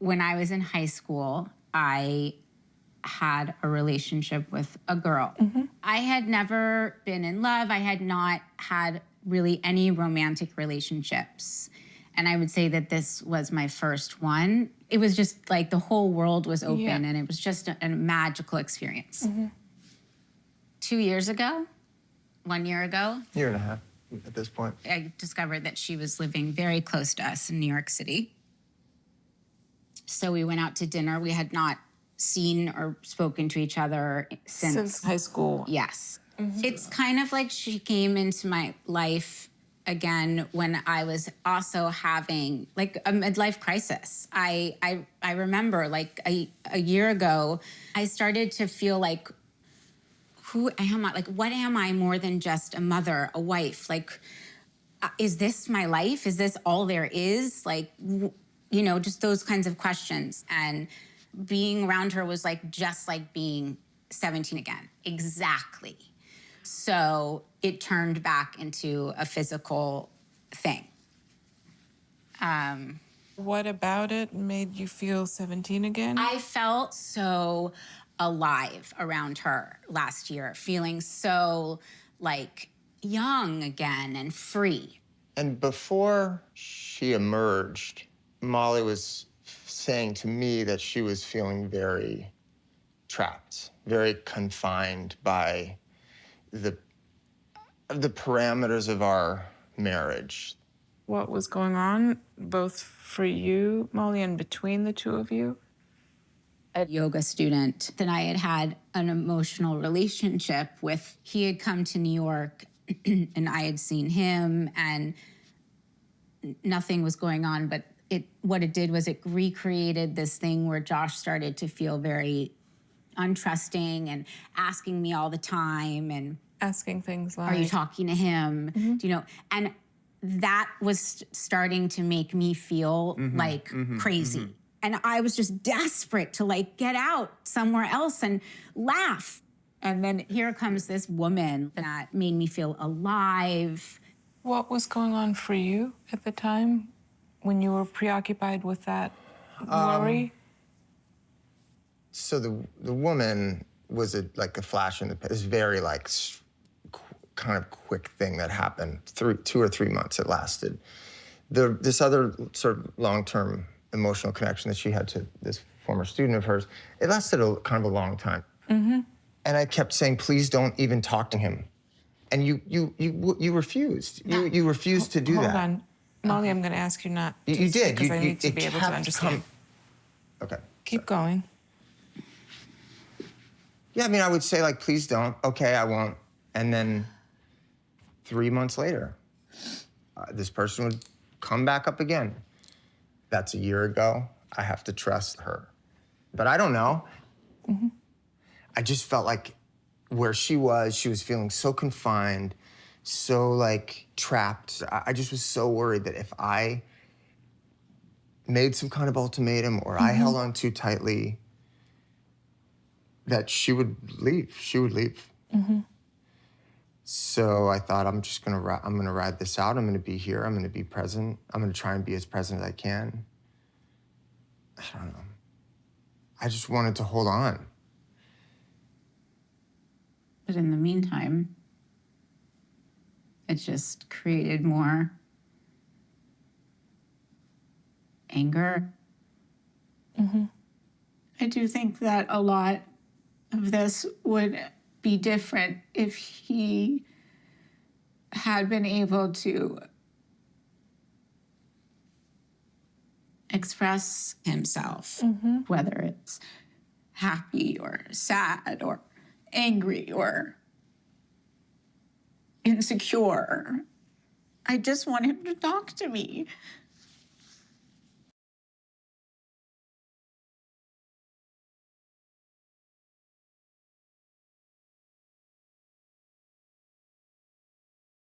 when I was in high school, I had a relationship with a girl. I had never been in love. I had not had really any romantic relationships. And I would say that this was my first one. It was just like the whole world was open and it was just a magical experience. 2 years ago, 1 year ago. Year and a half at this point. I discovered that she was living very close to us in New York City. So we went out to dinner. We had not seen or spoken to each other since high school. Yes. It's kind of like she came into my life again when I was also having like a midlife crisis. I remember like a year ago, I started to feel like, who am I? Like, what am I more than just a mother, a wife? Like, is this my life? Is this all there is? Like, you know, just those kinds of questions. And being around her was like just like being 17 again. Exactly. So it turned back into a physical thing. What about it made you feel 17 again? I felt so alive around her last year, feeling so like young again and free. And before she emerged, Molly was saying to me that she was feeling very trapped, very confined by the parameters of our marriage. What was going on, both for you, Molly, and between the two of you? A yoga student that I had an emotional relationship with. He had come to New York and I had seen him and nothing was going on, but what it did was it recreated this thing where Josh started to feel very untrusting and asking me all the time and asking things like, are you talking to him? Do you know? And that was starting to make me feel like crazy. And I was just desperate to like get out somewhere else and laugh. And then here comes this woman that made me feel alive. What was going on for you at the time when you were preoccupied with that worry? So the woman was like a flash in the pan. It was very like kind of quick thing that happened. 2 or 3 months it lasted. This other sort of long-term emotional connection that she had to this former student of hers, it lasted kind of a long time. And I kept saying, please don't even talk to him. And you refused. You refused to do that. Hold on. Molly, I'm going to ask you not to. You did. Because I need to be able to understand. Okay. Keep going. Yeah, I mean, I would say, like, please don't. Okay, I won't. And then 3 months later, this person would come back up again. That's a year ago. I have to trust her. But I don't know. I just felt like where she was feeling so confined, so, like, trapped. I just was so worried that if I made some kind of ultimatum or I held on too tightly, that she would leave. She would leave. So I thought, I'm gonna ride this out. I'm gonna be here. I'm gonna be present. I'm gonna try and be as present as I can. I don't know. I just wanted to hold on. But in the meantime, it just created more anger. I do think that a lot of this would be different if he had been able to express himself, whether it's happy or sad or angry or insecure. I just want him to talk to me.